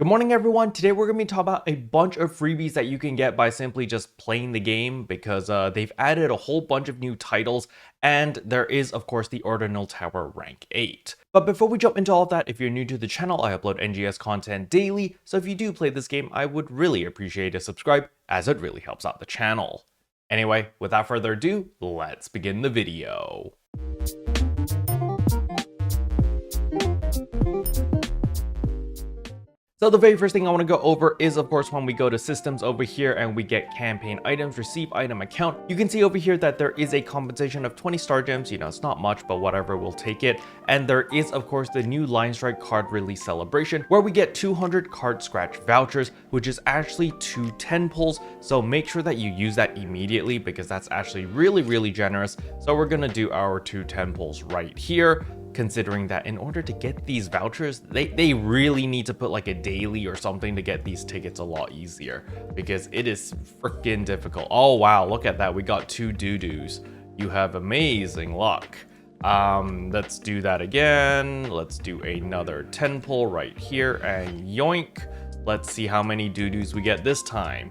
Good morning, everyone. Today we're going to be talking about a bunch of freebies that you can get by simply just playing the game because they've added a whole bunch of new titles, and there is, of course, the Ordinal Tower Rank 8. But before we jump into all of that, if you're new to the channel, I upload NGS content daily, so if you do play this game, I would really appreciate a subscribe, as it really helps out the channel. Anyway, without further ado, let's begin the video. So the very first thing I want to go over is, of course, when we go to systems over here and we get campaign items, receive item account, you can see over here that there is a compensation of 20 star gems. You know, it's not much, but whatever, we'll take it. And there is, of course, the new Line Strike card release celebration where we get 200 card scratch vouchers, which is actually 2 10 pulls. So make sure that you use that immediately because that's actually really generous. So we're going to do our 2 10 pulls right here, considering that in order to get these vouchers, they really need to put like a daily or something to get these tickets a lot easier because it is freaking difficult. Oh wow, look at that, we got 2 doo-doos. You have amazing luck. Let's do that again. Let's do another 10 pull right here and yoink. Let's see how many doo-doos we get this time.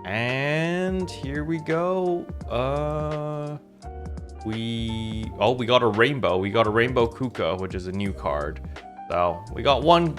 And here we go. We got a rainbow. We got a rainbow Kuka, which is a new card. So we got one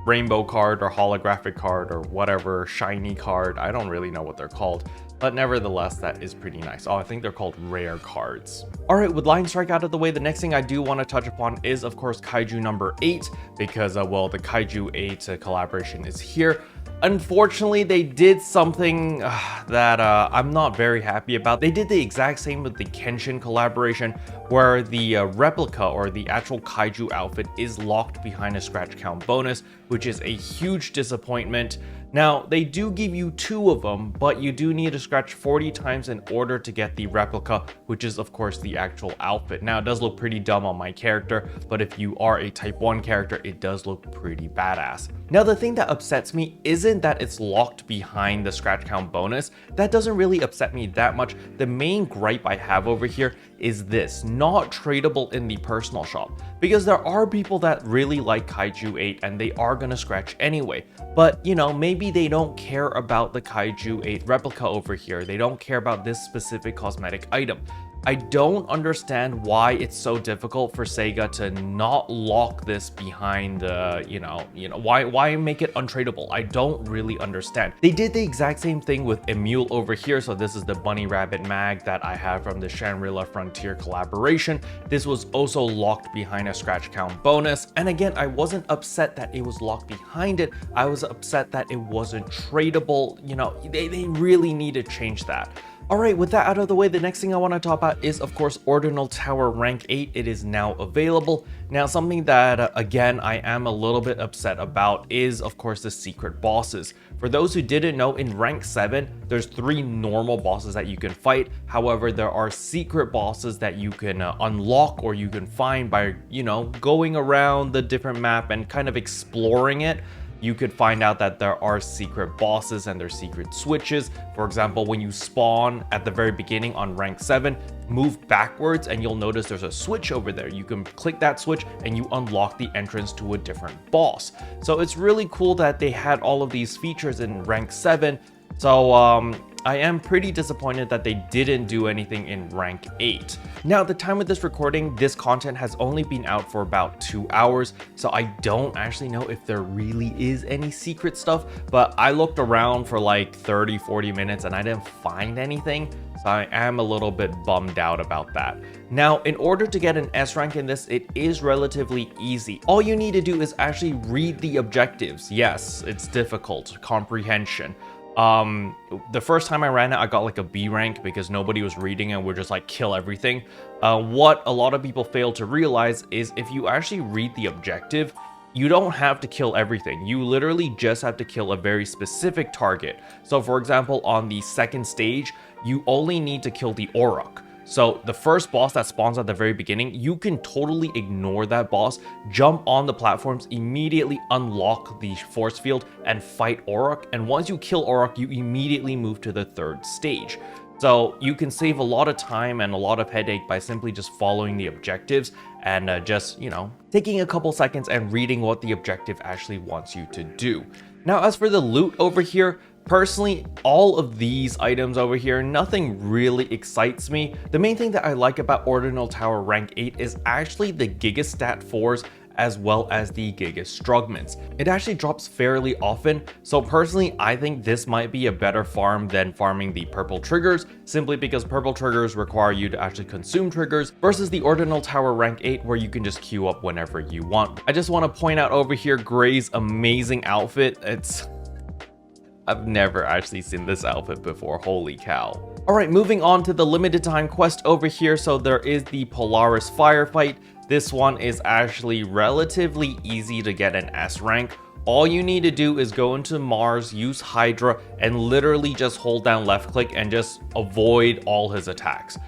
rainbow card or holographic card or whatever, shiny card. I don't really know what they're called, but nevertheless, that is pretty nice. Oh, I think they're called rare cards. All right, with Line Strike out of the way, the next thing I do want to touch upon is, of course, Kaiju number 8, because, well, the Kaiju 8 collaboration is here. Unfortunately, they did something that I'm not very happy about. They did the exact same with the Kenshin collaboration, where the replica or the actual Kaiju outfit is locked behind a scratch count bonus, which is a huge disappointment. Now, they do give you 2 of them, but you do need to scratch 40 times in order to get the replica, which is of course the actual outfit. Now, it does look pretty dumb on my character, but if you are a type 1 character, it does look pretty badass. Now, the thing that upsets me isn't that it's locked behind the scratch count bonus. That doesn't really upset me that much. The main gripe I have over here is this: not tradable in the personal shop, because there are people that really like Kaiju 8 and they are gonna scratch anyway. But you know, maybe they don't care about the Kaiju 8 replica over here. They don't care about this specific cosmetic item. I don't understand why it's so difficult for Sega to not lock this behind why make it untradeable? I don't really understand. They did the exact same thing with Emule over here. So this is the Bunny Rabbit mag that I have from the Shangri-La Frontier collaboration. This was also locked behind a scratch count bonus. And again, I wasn't upset that it was locked behind it. I was upset that it wasn't tradable. You know, they really need to change that. Alright, with that out of the way, the next thing I want to talk about is, of course, Ordinal Tower Rank 8. It is now available. Now, something that, again, I am a little bit upset about is, of course, the secret bosses. For those who didn't know, in Rank 7, there's 3 normal bosses that you can fight. However, there are secret bosses that you can unlock or you can find by, you know, going around the different map and kind of exploring it. You could find out that there are secret bosses and there's secret switches. For example, when you spawn at the very beginning on rank 7, move backwards and you'll notice there's a switch over there. You can click that switch and you unlock the entrance to a different boss. So it's really cool that they had all of these features in rank 7. So I am pretty disappointed that they didn't do anything in rank 8. Now, at the time of this recording, this content has only been out for about 2 hours, so I don't actually know if there really is any secret stuff, but I looked around for like 30-40 minutes and I didn't find anything, so I am a little bit bummed out about that. Now, in order to get an S rank in this, it is relatively easy. All you need to do is actually read the objectives. Yes, it's difficult, comprehension. The first time I ran it, I got like a B rank because nobody was reading and we're just like kill everything. What a lot of people fail to realize is if you actually read the objective, you don't have to kill everything. You literally just have to kill a very specific target. So for example, on the second stage, you only need to kill the Auroch. So the first boss that spawns at the very beginning, you can totally ignore that boss, jump on the platforms, immediately unlock the force field and fight Auroch. And once you kill Auroch, you immediately move to the third stage. So you can save a lot of time and a lot of headache by simply just following the objectives and just, you know, taking a couple seconds and reading what the objective actually wants you to do. Now, as for the loot over here, personally, all of these items over here, nothing really excites me. The main thing that I like about Ordinal Tower rank 8 is actually the Gigastat 4s as well as the Gigastrugments. It actually drops fairly often, so personally I think this might be a better farm than farming the purple triggers, simply because purple triggers require you to actually consume triggers versus the Ordinal Tower rank 8 where you can just queue up whenever you want. I just want to point out over here Gray's amazing outfit. I've never actually seen this outfit before, holy cow. Alright, moving on to the limited time quest over here. So there is the Polaris firefight. This one is actually relatively easy to get an S rank. All you need to do is go into Mars, use Hydra, and literally just hold down left click and just avoid all his attacks.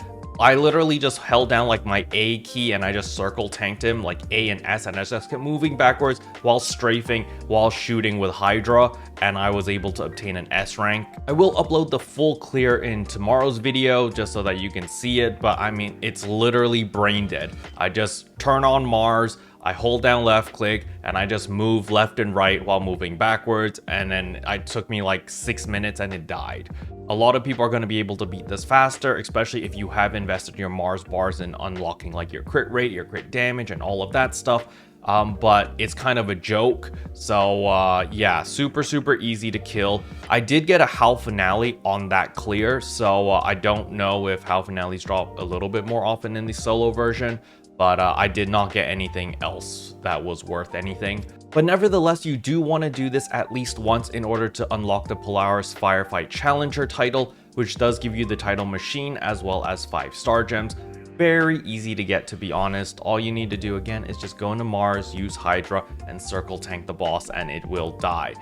I literally just held down like my A key and I just circle tanked him like A and S, and I just kept moving backwards while strafing, while shooting with Hydra, and I was able to obtain an S rank. I will upload the full clear in tomorrow's video just so that you can see it, but I mean, it's literally brain dead. I just turn on Mars, I hold down left click, and I just move left and right while moving backwards, and then it took me like 6 minutes and it died. A lot of people are going to be able to beat this faster, especially if you have invested your Mars bars in unlocking like your crit rate, your crit damage, and all of that stuff. But it's kind of a joke. So yeah, super easy to kill. I did get a Hal Finale on that clear, so I don't know if Hal Finales drop a little bit more often in the solo version, but I did not get anything else that was worth anything. But nevertheless, you do want to do this at least once in order to unlock the Polaris Firefight Challenger title, which does give you the title machine as well as 5 star gems. Very easy to get, to be honest. All you need to do again is just go into Mars, use Hydra, and circle tank the boss, and it will die.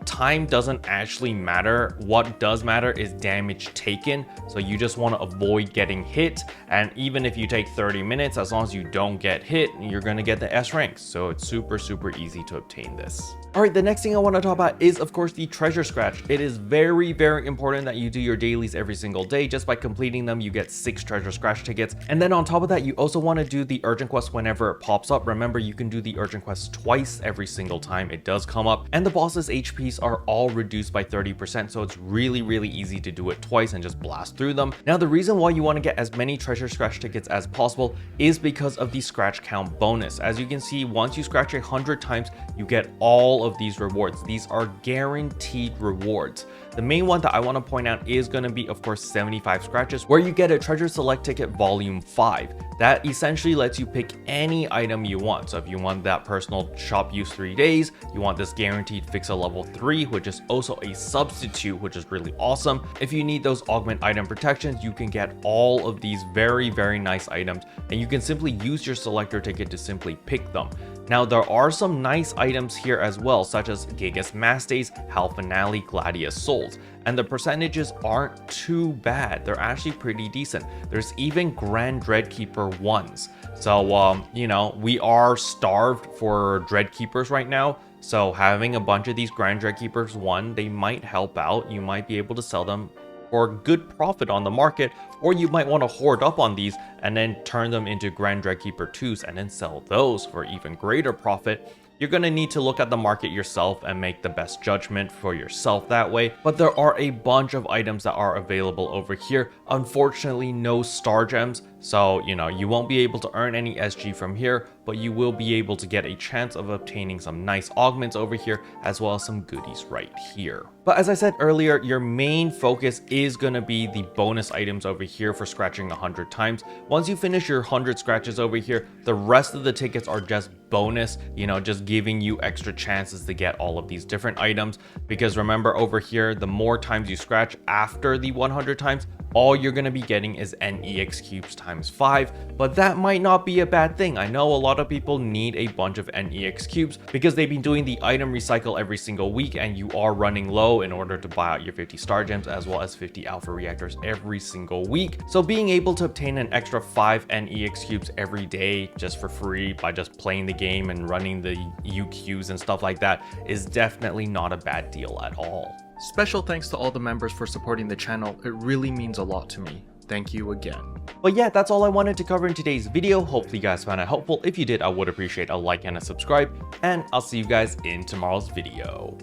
Time doesn't actually matter. What does matter is damage taken, so you just want to avoid getting hit, and even if you take 30 minutes, as long as you don't get hit, you're going to get the S ranks, so it's super easy to obtain this. Alright, the next thing I want to talk about is of course the treasure scratch. It is very important that you do your dailies every single day. Just by completing them, you get 6 treasure scratch tickets, and then on top of that, you also want to do the urgent quest whenever it pops up. Remember, you can do the urgent quest twice every single time it does come up, and the boss's HPs are all reduced by 30%, so it's really easy to do it twice and just blast through them. Now, the reason why you want to get as many treasure scratch tickets as possible is because of the scratch count bonus. As you can see, once you scratch 100 times, you get all of these rewards. These are guaranteed rewards. The main one that I want to point out is going to be, of course, 75 scratches, where you get a treasure select ticket volume 5. That essentially lets you pick any item you want. So if you want that personal shop use 3 days, you want this guaranteed fix a level 3, which is also a substitute, which is really awesome. If you need those augment item protections, you can get all of these very nice items, and you can simply use your selector ticket to simply pick them. Now, there are some nice items here as well, such as Gigas Mastes, Hal Finale, Gladius Souls, and the percentages aren't too bad. They're actually pretty decent. There's even Grand Dreadkeeper 1s. So, you know, we are starved for Dreadkeepers right now, so having a bunch of these Grand Dreadkeepers 1, they might help out. You might be able to sell them for good profit on the market, or you might want to hoard up on these and then turn them into Grand Dreadkeeper 2s and then sell those for even greater profit. You're going to need to look at the market yourself and make the best judgment for yourself that way. But there are a bunch of items that are available over here. Unfortunately, no star gems. So, you know, you won't be able to earn any SG from here, but you will be able to get a chance of obtaining some nice augments over here, as well as some goodies right here. But as I said earlier, your main focus is going to be the bonus items over here for scratching 100 times. Once you finish your 100 scratches over here, the rest of the tickets are just bonus, you know, just giving you extra chances to get all of these different items. Because remember, over here, the more times you scratch after the 100 times, all you're going to be getting is NEX cubes times 5, but that might not be a bad thing. I know a lot of people need a bunch of NEX cubes because they've been doing the item recycle every single week, and you are running low in order to buy out your 50 star gems as well as 50 alpha reactors every single week. So being able to obtain an extra 5 NEX cubes every day just for free by just playing the game and running the UQs and stuff like that is definitely not a bad deal at all. Special thanks to all the members for supporting the channel. It really means a lot to me. Thank you again. But yeah, that's all I wanted to cover in today's video. Hopefully you guys found it helpful. If you did, I would appreciate a like and a subscribe, and I'll see you guys in tomorrow's video.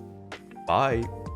Bye.